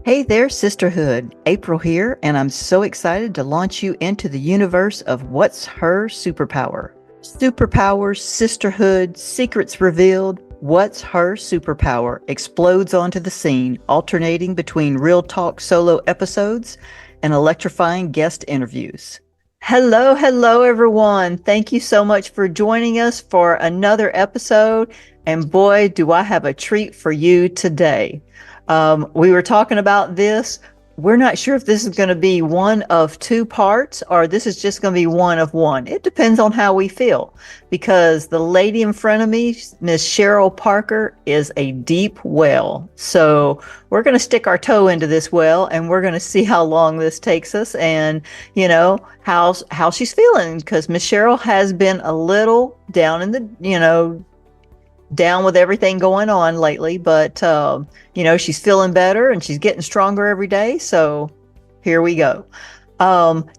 Hey there, sisterhood. April here, and I'm so excited to launch you into the universe of What's Her Superpower. Superpowers, sisterhood, secrets revealed. What's Her Superpower explodes onto the scene, alternating between real talk solo episodes and electrifying guest interviews. Hello, hello, everyone. Thank you so much for joining us for another episode. And boy, do I have a treat for you today. We were talking about this. We're not sure if this is going to be one of two parts or this is just going to be one of one. It depends on how we feel because the lady in front of me, Miss Cheryl Parker, is a deep well. So we're going to stick our toe into this well and we're going to see how long this takes us and, how she's feeling because Miss Cheryl has been a little down in the, down with everything going on lately, but she's feeling better and she's getting stronger every day. So here we go.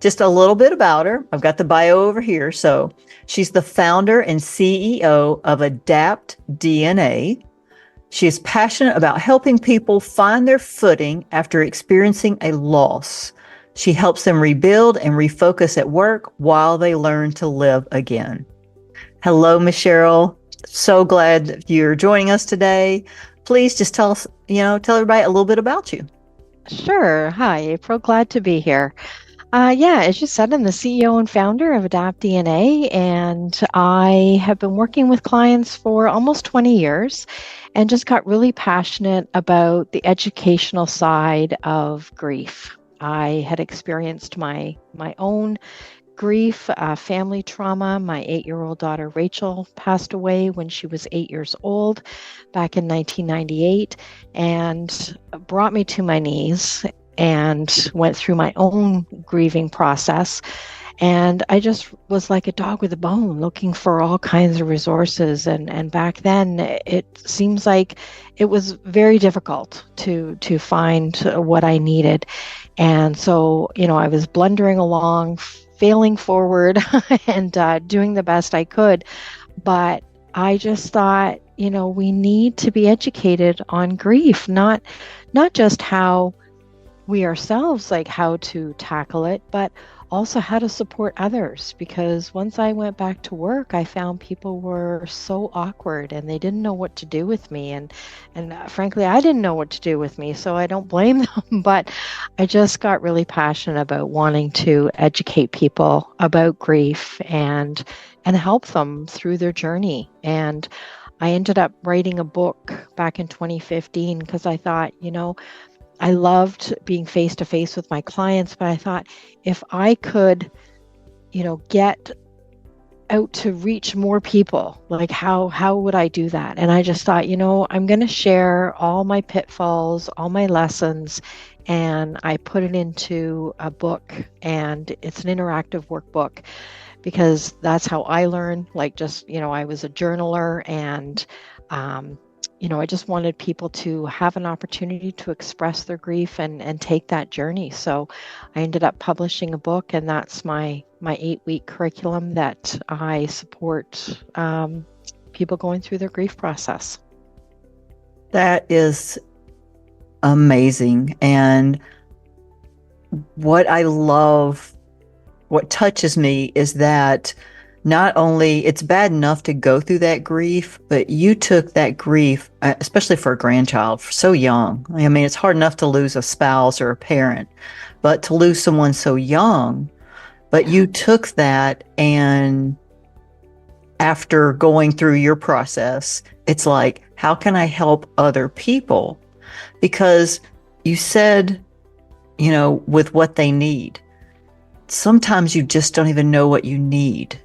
Just a little bit about her. I've got the bio over here. So she's the founder and CEO of Adapt DNA. She is passionate about helping people find their footing after experiencing a loss. She helps them rebuild and refocus at work while they learn to live again. Hello, Miss Cheryl. So glad that you're joining us today. Please just tell us, tell everybody a little bit about you. Sure. Hi, April. Glad to be here. As you said, I'm the CEO and founder of Adapt DNA, and I have been working with clients for almost 20 years and just got really passionate about the educational side of grief. I had experienced my own grief, family trauma. My 8-year-old daughter, Rachel, passed away when she was 8 years old back in 1998 and brought me to my knees and went through my own grieving process. And I just was like a dog with a bone looking for all kinds of resources. And back then, it seems like it was very difficult to find what I needed. And so, I was blundering along, failing forward and doing the best I could. But I just thought, we need to be educated on grief, not just how we ourselves, like how to tackle it, but also how to support others. Because once I went back to work, I found people were so awkward and they didn't know what to do with me. And frankly, I didn't know what to do with me, so I don't blame them. But I just got really passionate about wanting to educate people about grief and help them through their journey. And I ended up writing a book back in 2015 because I thought, I loved being face to face with my clients, but I thought if I could, get out to reach more people, like how would I do that? And I just thought, I'm going to share all my pitfalls, all my lessons, and I put it into a book, and it's an interactive workbook because that's how I learn. Like I was a journaler and I just wanted people to have an opportunity to express their grief and take that journey. So I ended up publishing a book, and that's my 8-week curriculum that I support people going through their grief process. That is amazing. And what I love, what touches me is that not only it's bad enough to go through that grief, but you took that grief, especially for a grandchild, so young. I mean, it's hard enough to lose a spouse or a parent, but to lose someone so young, but you took that, and after going through your process, it's like, how can I help other people? Because you said, with what they need, sometimes you just don't even know what you need.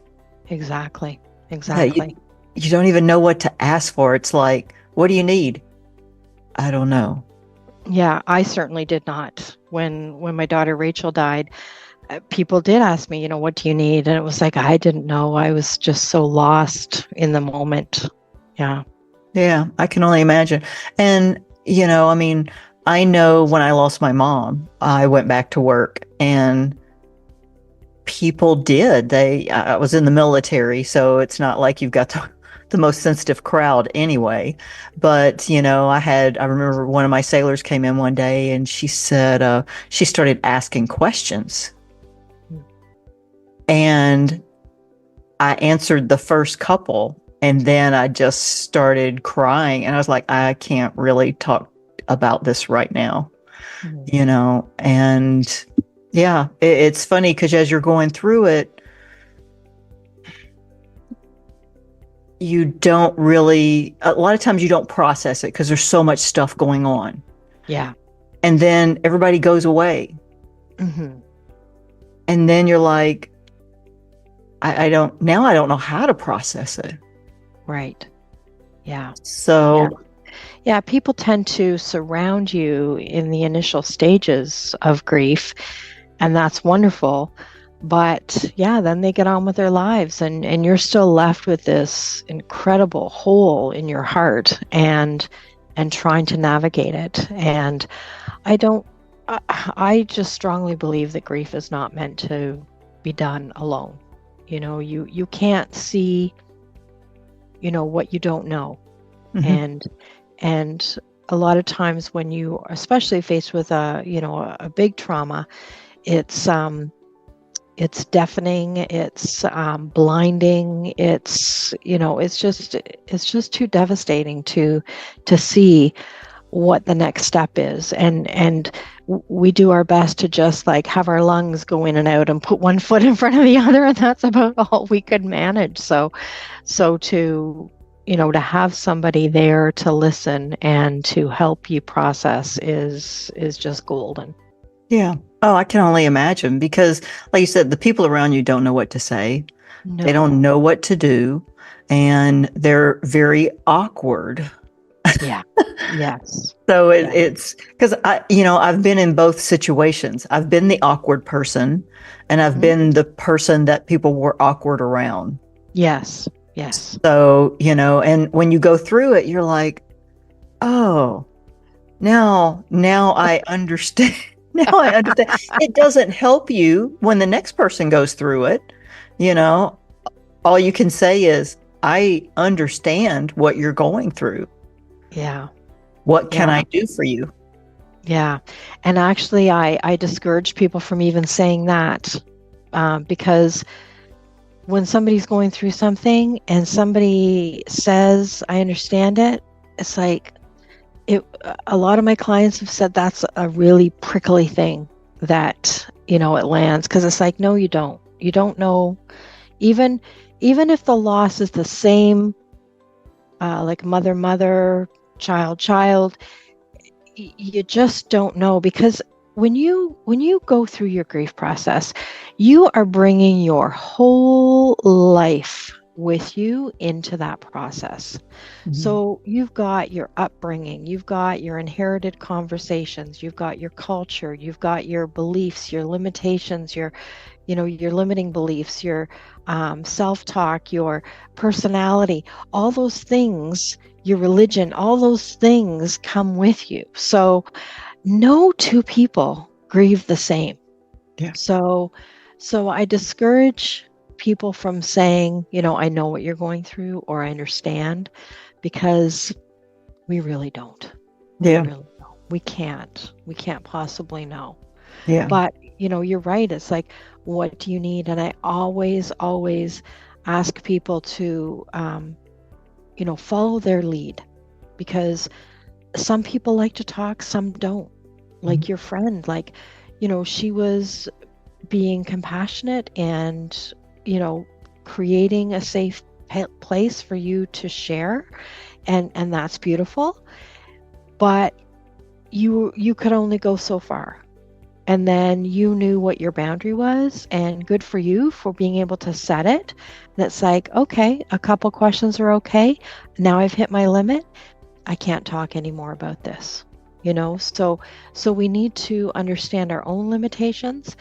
Exactly. You don't even know what to ask for. It's like, what do you need? I don't know. Yeah, I certainly did not. When my daughter Rachel died, people did ask me, what do you need? And it was like, I didn't know. I was just so lost in the moment. Yeah. Yeah, I can only imagine. And, I know when I lost my mom, I went back to work and people did. I was in the military, so it's not like you've got the most sensitive crowd anyway. But, I remember one of my sailors came in one day and she said, she started asking questions. And I answered the first couple and then I just started crying. And I was like, I can't really talk about this right now, and yeah, it's funny because as you're going through it, you don't really, a lot of times you don't process it because there's so much stuff going on. Yeah. And then everybody goes away. Mm-hmm. And then you're like, I don't know how to process it. Right. Yeah. So, yeah, people tend to surround you in the initial stages of grief, and that's wonderful. But yeah, then they get on with their lives and you're still left with this incredible hole in your heart and trying to navigate it. And I just strongly believe that grief is not meant to be done alone. You can't see, what you don't know. mm-hmm. And a lot of times when you are especially faced with a big trauma, it's deafening, it's blinding, it's just too devastating to see what the next step is. And we do our best to just like have our lungs go in and out and put one foot in front of the other, and that's about all we could manage. So to to have somebody there to listen and to help you process is just golden. Yeah. Oh, I can only imagine because, like you said, the people around you don't know what to say. No. They don't know what to do, and they're very awkward. Yeah. Yes. So it's because I've been in both situations. I've been the awkward person, and I've been the person that people were awkward around. Yes. Yes. So, and when you go through it, you're like, oh, now I understand. Now I understand. It doesn't help you when the next person goes through it. All you can say is, I understand what you're going through. Yeah. What can I do for you? Yeah. And actually, I discourage people from even saying that because when somebody's going through something and somebody says, I understand it, it's like, a lot of my clients have said that's a really prickly thing that, it lands, because it's like, no, you don't. You don't know. Even if the loss is the same, like mother, child, you just don't know, because when you go through your grief process, you are bringing your whole life with you into that process. Mm-hmm. So you've got your upbringing, you've got your inherited conversations, you've got your culture, you've got your beliefs, your limitations, your limiting beliefs, your self-talk, your personality, all those things, your religion, all those things come with you. So no two people grieve the same. Yeah. So I discourage people from saying, I know what you're going through, or I understand, because we really don't. Yeah. We really don't. We can't possibly know. Yeah. But, you're right. It's like, what do you need? And I always ask people to, follow their lead, because some people like to talk, some don't. Like your friend, like, she was being compassionate and, creating a safe place for you to share. And that's beautiful. But you could only go so far. And then you knew what your boundary was, and good for you for being able to set it. And it's like, okay, a couple questions are okay. Now I've hit my limit. I can't talk anymore about this. So we need to understand our own limitations,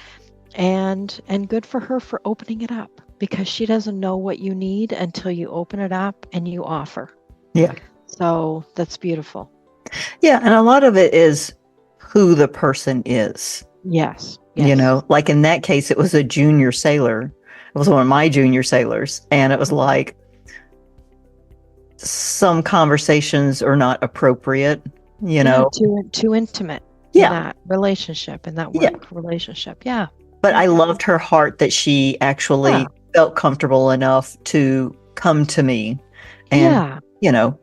and good for her for opening it up, because she doesn't know what you need until you open it up and you offer. Yeah. So that's beautiful. Yeah. And a lot of it is who the person is. Yes. Like in that case, it was a junior sailor. It was one of my junior sailors. And it was like, some conversations are not appropriate, you Yeah, know. too intimate in Yeah, that relationship, in that yeah. work relationship. Yeah. But Yeah. I loved her heart that she Yeah. actually felt comfortable enough to come to me and, Yeah. you know,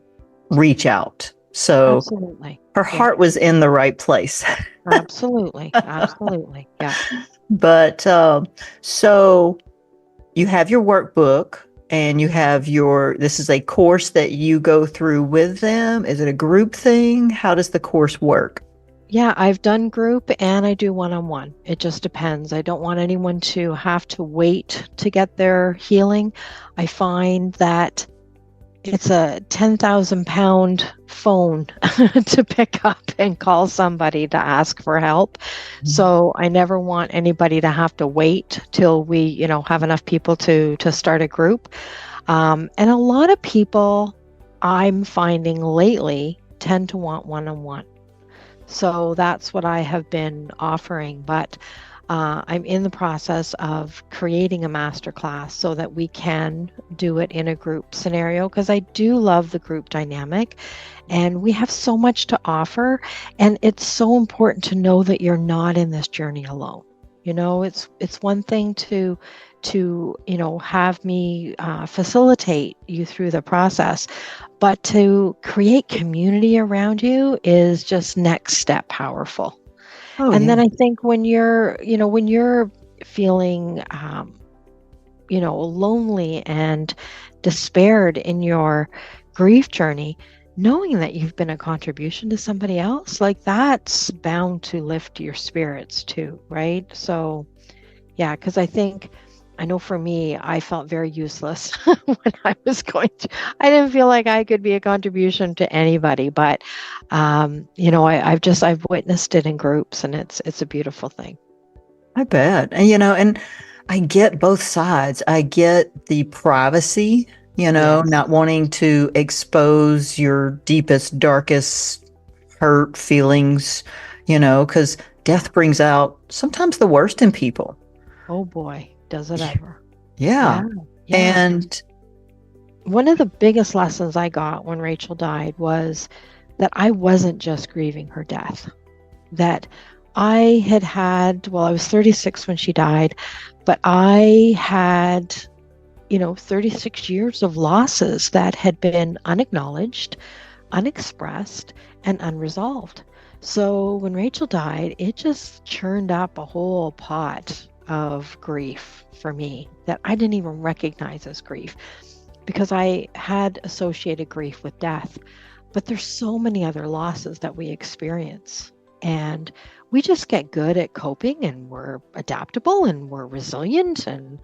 reach out. So Absolutely. her Yeah. heart was in the right place. Absolutely. Absolutely. Yeah. But so you have your workbook and you have this is a course that you go through with them. Is it a group thing? How does the course work? Yeah, I've done group and I do one-on-one. It just depends. I don't want anyone to have to wait to get their healing. I find that it's a 10,000 pound phone to pick up and call somebody to ask for help. So I never want anybody to have to wait till we, have enough people to start a group. And a lot of people I'm finding lately tend to want one-on-one. So that's what I have been offering. But I'm in the process of creating a masterclass so that we can do it in a group scenario because I do love the group dynamic and we have so much to offer. And it's so important to know that you're not in this journey alone. It's one thing to have me facilitate you through the process, but to create community around you is just next step powerful. Oh, And yeah. then I think when you're feeling, lonely and despaired in your grief journey, knowing that you've been a contribution to somebody else, like that's bound to lift your spirits too, right? So, yeah, because I know for me, I felt very useless when I was going to. I didn't feel like I could be a contribution to anybody, but I've witnessed it in groups, and it's a beautiful thing. I bet. And I get both sides. I get the privacy, Yes. not wanting to expose your deepest, darkest hurt feelings, because death brings out sometimes the worst in people. Oh boy, does it ever? Yeah. Yeah, yeah. And One of the biggest lessons I got when Rachel died was that I wasn't just grieving her death. That I was 36 when she died, but I had, 36 years of losses that had been unacknowledged, unexpressed, and unresolved. So when Rachel died, it just churned up a whole pot of grief for me that I didn't even recognize as grief because I had associated grief with death. But there's so many other losses that we experience. And we just get good at coping and we're adaptable and we're resilient and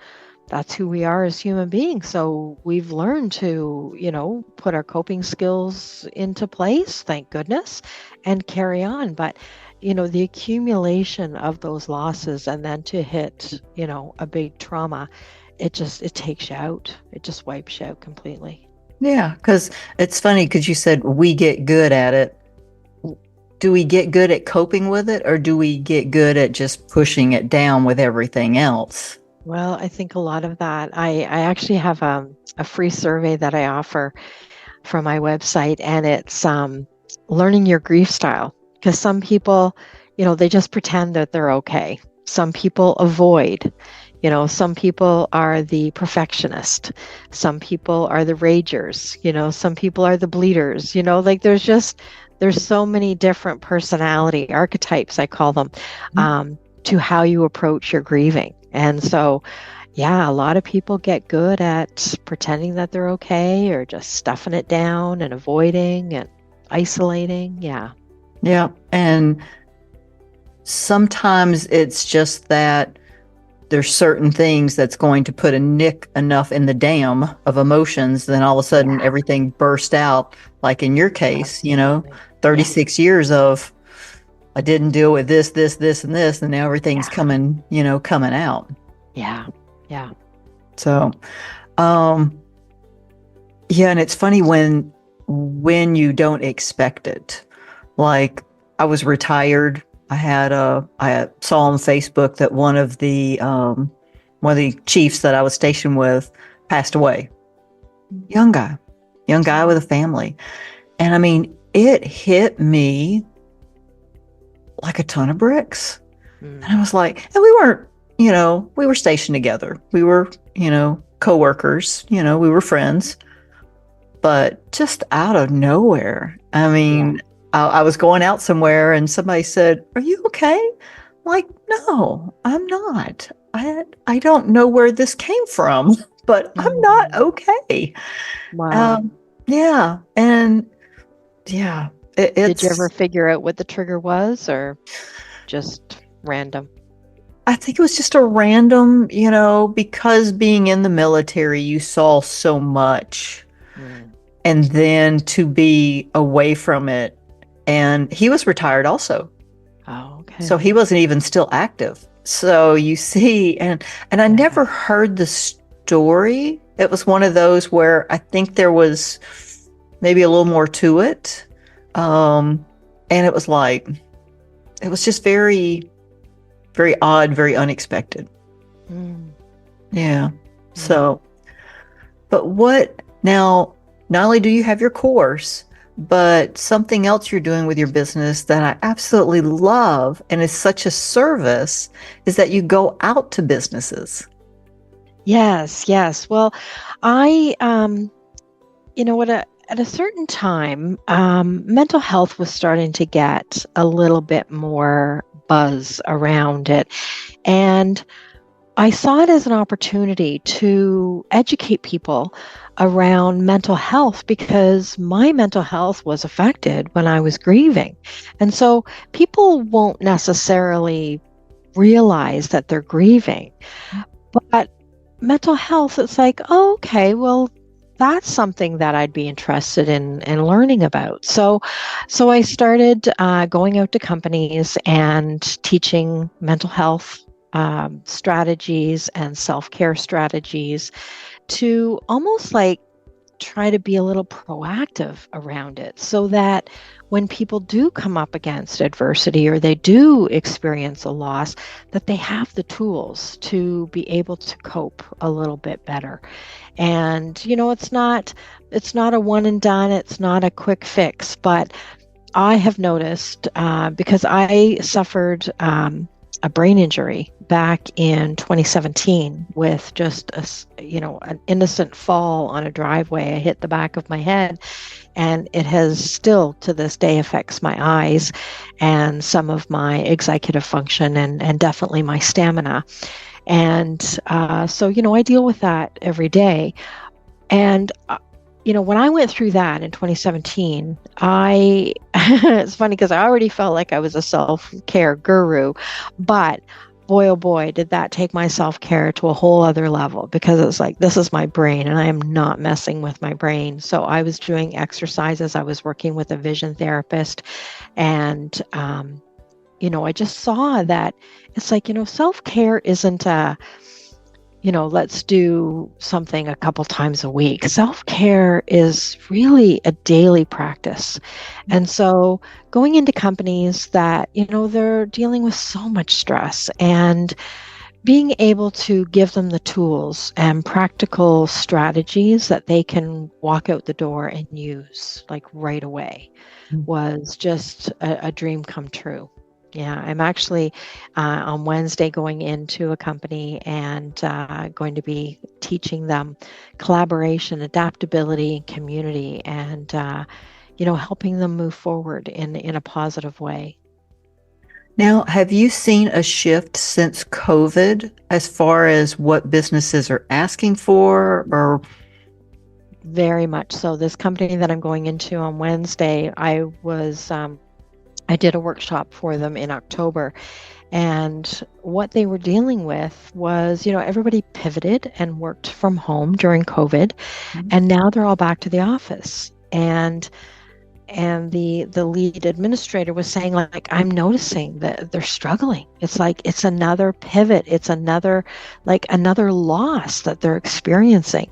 that's who we are as human beings. So we've learned to, put our coping skills into place, thank goodness, and carry on. But, the accumulation of those losses and then to hit, a big trauma, it takes you out. It just wipes you out completely. yeah, because it's funny because you said we get good at it. Do we get good at coping with it or do we get good at just pushing it down with everything else? Well, I think a lot of that. I actually have a free survey that I offer from my website, and it's learning your grief style. Because some people, they just pretend that they're okay. Some people avoid. Some people are the perfectionist. Some people are the ragers. Some people are the bleeders. Like there's so many different personality archetypes, I call them, to how you approach your grieving. And so, yeah, a lot of people get good at pretending that they're okay or just stuffing it down and avoiding and isolating. Yeah. Yeah. And sometimes it's just that there's certain things that's going to put a nick enough in the dam of emotions, then all of a sudden Yeah. everything burst out. Like in your case, Absolutely. Yeah. 36 years of I didn't deal with this, and this, and now everything's Yeah. coming out. Yeah. Yeah. So, um, yeah, and it's funny when you don't expect it. Like I was retired. I saw on Facebook that one of the chiefs that I was stationed with passed away. Young guy. young guy with a family. And I mean, it hit me like a ton of bricks. And I was like, and we weren't, we were stationed together. We were, coworkers, we were friends, but just out of nowhere. I Yeah. mean, I was going out somewhere and somebody said, "Are you okay?" I'm like, no, I'm not. I don't know where this came from, but I'm not Mhm. okay. Wow. Um, yeah. And yeah, Did you ever it's, figure out what the trigger was or just random? I think it was just a random, because being in the military, you saw so much. Mm. And then to be away from it. And he was retired also. Oh, So okay. he wasn't even still active. So you see, and I Yeah. never heard the story. It was one of those where I think there was maybe a little more to it. And it was like, it was just very, very odd, very unexpected. Mm. Yeah. Yeah. So, but what now, not only do you have your course, but something else you're doing with your business that I absolutely love and is such a service is that you go out to businesses. Yes, yes. Well, I, what at a certain time, mental health was starting to get a little bit more buzz around it. And I saw it as an opportunity to educate people around mental health because my mental health was affected when I was grieving. And so people won't necessarily realize that they're grieving. But mental health, it's like, oh, okay, well, that's something that I'd be interested in learning about. So I started going out to companies and teaching mental health strategies and self-care strategies to almost like try to be a little proactive around it so that when people do come up against adversity or they do experience a loss, that they have the tools to be able to cope a little bit better. And it's not a one and done, it's not a quick fix, but I have noticed because I suffered a brain injury back in 2017 with just an innocent fall on a driveway. I hit the back of my head, and it has still to this day affects my eyes and some of my executive function and definitely my stamina. And so I deal with that every day. And when I went through that in 2017, it's funny because I already felt like I was a self-care guru, but boy, oh boy, did that take my self-care to a whole other level because it's like, this is my brain and I am not messing with my brain. So I was doing exercises. I was working with a vision therapist and, I just saw that it's like, self-care isn't let's do something a couple times a week. Self-care is really a daily practice. And so going into companies that, they're dealing with so much stress and being able to give them the tools and practical strategies that they can walk out the door and use like right away was just a dream come true. Yeah, I'm actually on Wednesday going into a company and going to be teaching them collaboration, adaptability, and community, and helping them move forward in a positive way. Now, have you seen a shift since COVID as far as what businesses are asking for or Very much so. This company that I'm going into on Wednesday, I did a workshop for them in October. And what they were dealing with was, everybody pivoted and worked from home during COVID, and now they're all back to the office. And the lead administrator was saying, like, I'm noticing that they're struggling. It's like it's another pivot, it's another loss that they're experiencing.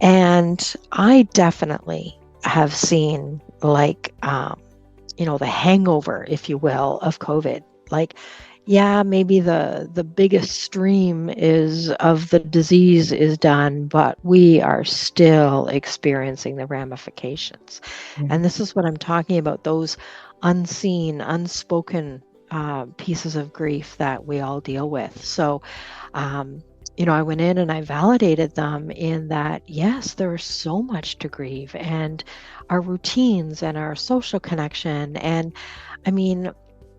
And I definitely have seen like the hangover, if you will, of COVID. Like Yeah, maybe the biggest stream is of the disease is done, but we are still experiencing the ramifications. Yeah. And this is what I'm talking about, those unseen, unspoken pieces of grief that we all deal with. So, um, I went in and I validated them in that, yes, there is so much to grieve, and our routines and our social connection. And I mean,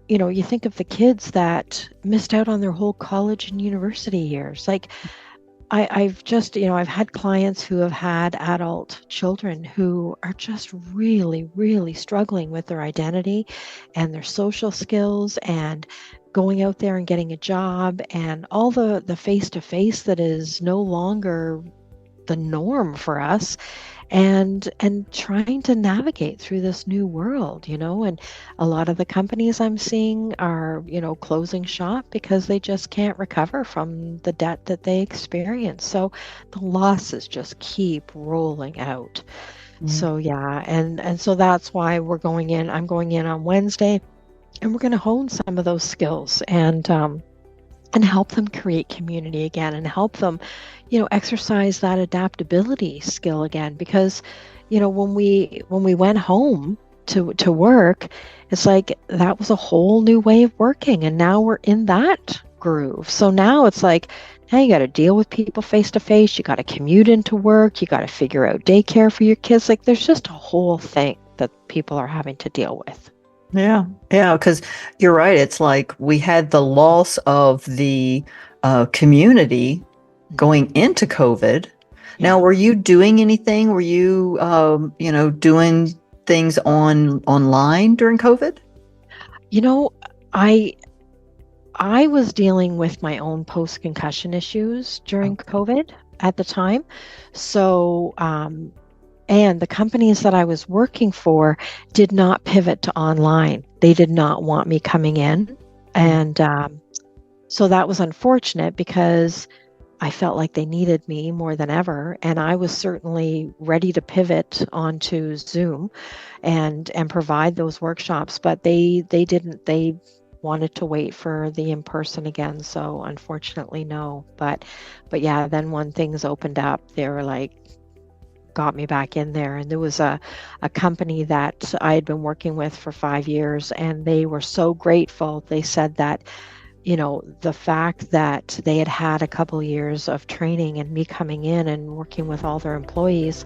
you think of the kids that missed out on their whole college and university years. Like I've just, I've had clients who have had adult children who are just really, really struggling with their identity and their social skills and going out there and getting a job and all the face to face that is no longer the norm for us, and trying to navigate through this new world, and a lot of the companies I'm seeing are, closing shop because they just can't recover from the debt that they experience. So the losses just keep rolling out. Mm. So yeah, and so that's why I'm going in on Wednesday, and we're going to hone some of those skills and help them create community again, and help them, exercise that adaptability skill again. Because, when we went home to work, it's like that was a whole new way of working, and now we're in that groove. So now it's like, now you got to deal with people face to face. You got to commute into work. You got to figure out daycare for your kids. Like there's just a whole thing that people are having to deal with. Yeah, yeah, because you're right. It's like we had the loss of the community going into COVID. Now, Yeah. were you doing anything? Were you, doing things online during COVID? You know, I I was dealing with my own post-concussion issues during Okay. COVID at the time. So, and the companies that I was working for did not pivot to online. They did not want me coming in. And so that was unfortunate because I felt like they needed me more than ever. And I was certainly ready to pivot onto Zoom and provide those workshops, but they didn't. They wanted to wait for the in person again. So unfortunately, no. But yeah, then when things opened up, they were like, got me back in there. And there was a company that I had been working with for 5 years, and they were so grateful. They said that, the fact that they had had a couple years of training and me coming in and working with all their employees,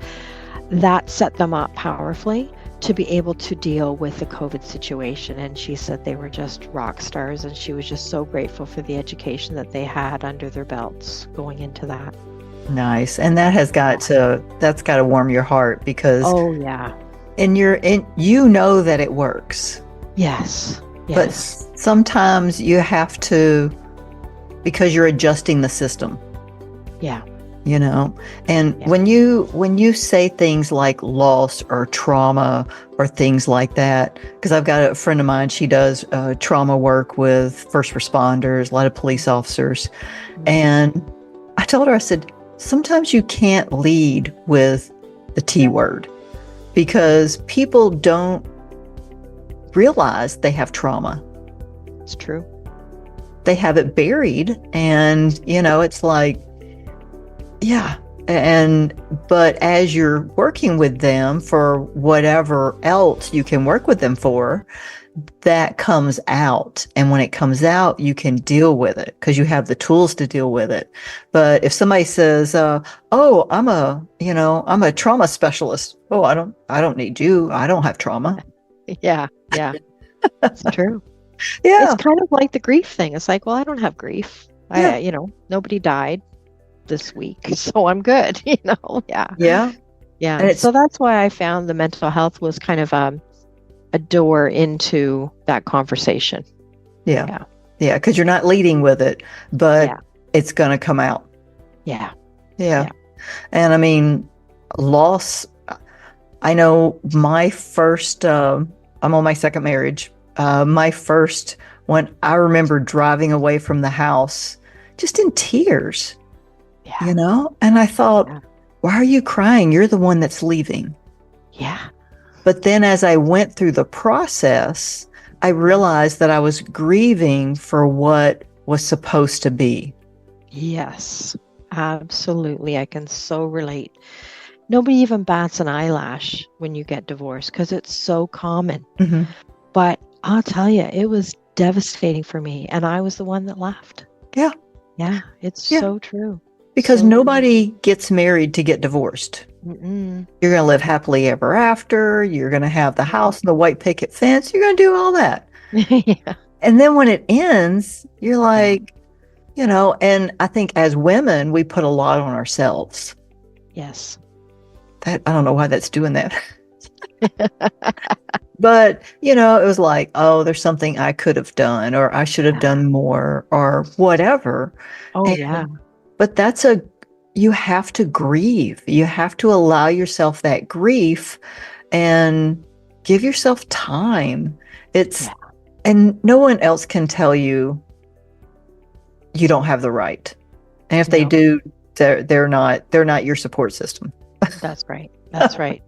that set them up powerfully to be able to deal with the COVID situation. And she said they were just rock stars, and she was just so grateful for the education that they had under their belts going into that. Nice. And that's got to warm your heart because Oh, yeah. you know that it works. Yes. But Yes. sometimes you have to, because you're adjusting the system, Yeah. and Yeah. when you say things like loss or trauma or things like that, because I've got a friend of mine, she does trauma work with first responders, a lot of police officers. And I told her, I said, sometimes you can't lead with the T word because people don't realize they have trauma. It's true. They have it buried, and it's like, yeah. But as you're working with them for whatever else you can work with them for, that comes out. And when it comes out, you can deal with it because you have the tools to deal with it. But if somebody says, "Oh, I'm a trauma specialist," oh, I don't need you. I don't have trauma. Yeah. Yeah. It's true. It's Yeah, kind of like the grief thing. It's like, well, I don't have grief. yeah, Nobody died this week, so I'm good, Yeah. yeah. And Yeah. it's So that's why I found the mental health was kind of a door into that conversation. yeah, Yeah. yeah, because you're not leading with it, but Yeah. it's going to come out. Yeah. Yeah. Yeah. And I mean, loss. I know my first, I'm on my second marriage. My first one, I remember driving away from the house just in tears, Yeah. And I thought, Yeah. why are you crying? You're the one that's leaving. Yeah. But then as I went through the process, I realized that I was grieving for what was supposed to be. Yes, absolutely. I can so relate. Nobody even bats an eyelash when you get divorced because it's so common. Mhm. But I'll tell you, it was devastating for me, and I was the one that left. Yeah. Yeah, it's Yeah. so true. Because So true. nobody gets married to get divorced. Mm-mm. You're going to live happily ever after. You're going to have the Yeah. house and the white picket fence. You're going to do all that. Yeah. And then when it ends, you're Yeah. like, and I think as women, we put a lot on ourselves. Yes. That I don't know why that's doing that. But, it was like, oh, there's something I could have done, or I should have Yeah. done more, or whatever. Oh, yeah. And, but you have to grieve. You have to allow yourself that grief and give yourself time. Yeah. And no one else can tell you you don't have the right. And if they No, do, they're not your support system. that's right. That's right.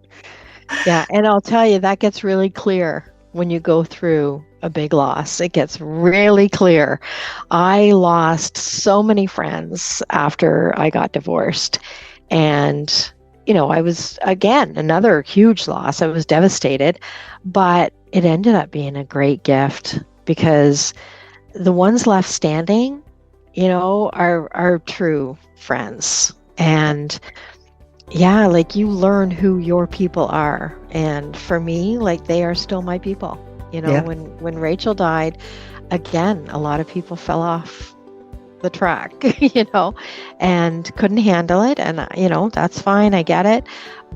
Yeah. And I'll tell you, that gets really clear when you go through a big loss. It gets really clear. I lost so many friends after I got divorced. And, I was, again, another huge loss. I was devastated, but it ended up being a great gift because the ones left standing, are true friends. And yeah, like you learn who your people are. And for me, like they are still my people. Yeah. When Rachel died, again, a lot of people fell off the track, and couldn't handle it. And, that's fine. I get it.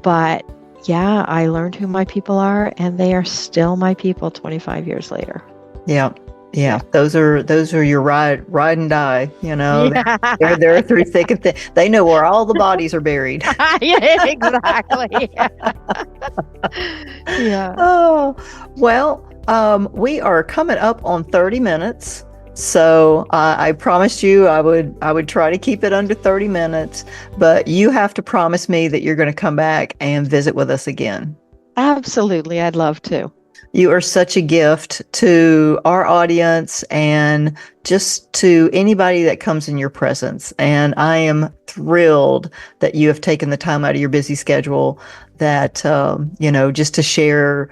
But yeah, I learned who my people are, and they are still my people 25 years later. Yeah. Yeah. Those are your ride and die, Yeah. they're through thick and thin. They know where all the bodies are buried. Yeah, exactly. Yeah. Oh, well, we are coming up on 30 minutes. So I promised you I would try to keep it under 30 minutes, but you have to promise me that you're going to come back and visit with us again. Absolutely. I'd love to. You are such a gift to our audience and just to anybody that comes in your presence. And I am thrilled that you have taken the time out of your busy schedule that, just to share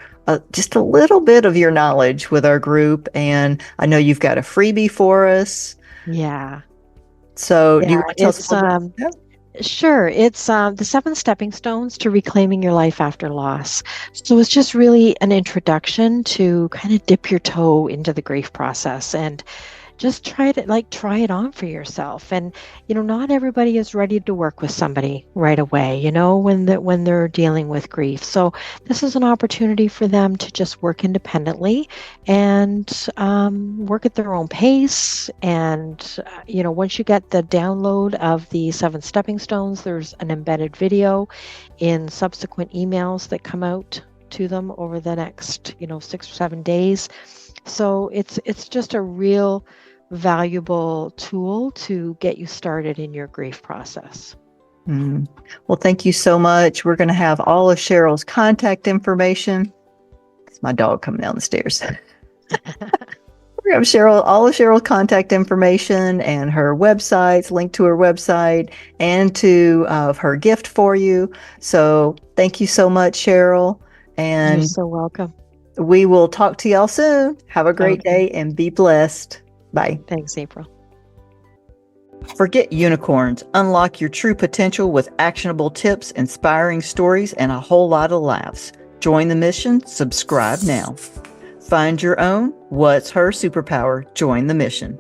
just a little bit of your knowledge with our group. And I know you've got a freebie for us. Yeah. So do you Yeah. want to tell us a little bit? Sure. It's the 7 stepping stones to reclaiming your life after loss. So it's just really an introduction to kind of dip your toe into the grief process and just try it on for yourself. And not everybody is ready to work with somebody right away, when they're dealing with grief. So this is an opportunity for them to just work independently and work at their own pace. And once you get the download of the 7 stepping stones, there's an embedded video in subsequent emails that come out to them over the next 6 or 7 days. So it's just a real valuable tool to get you started in your grief process. Well, thank you so much. We're going to have all of Cheryl's contact information. It's my dog coming down the stairs. We're going to have all of Cheryl's contact information and her websites, link to her website and to her gift for you. So thank you so much, Cheryl. And you're so welcome. We will talk to y'all soon. Have a great Okay. day and be blessed. Bye. Thanks, April. Forget unicorns. Unlock your true potential with actionable tips, inspiring stories, and a whole lot of laughs. Join the mission. Subscribe now. Find your own What's Her Superpower? Join the mission.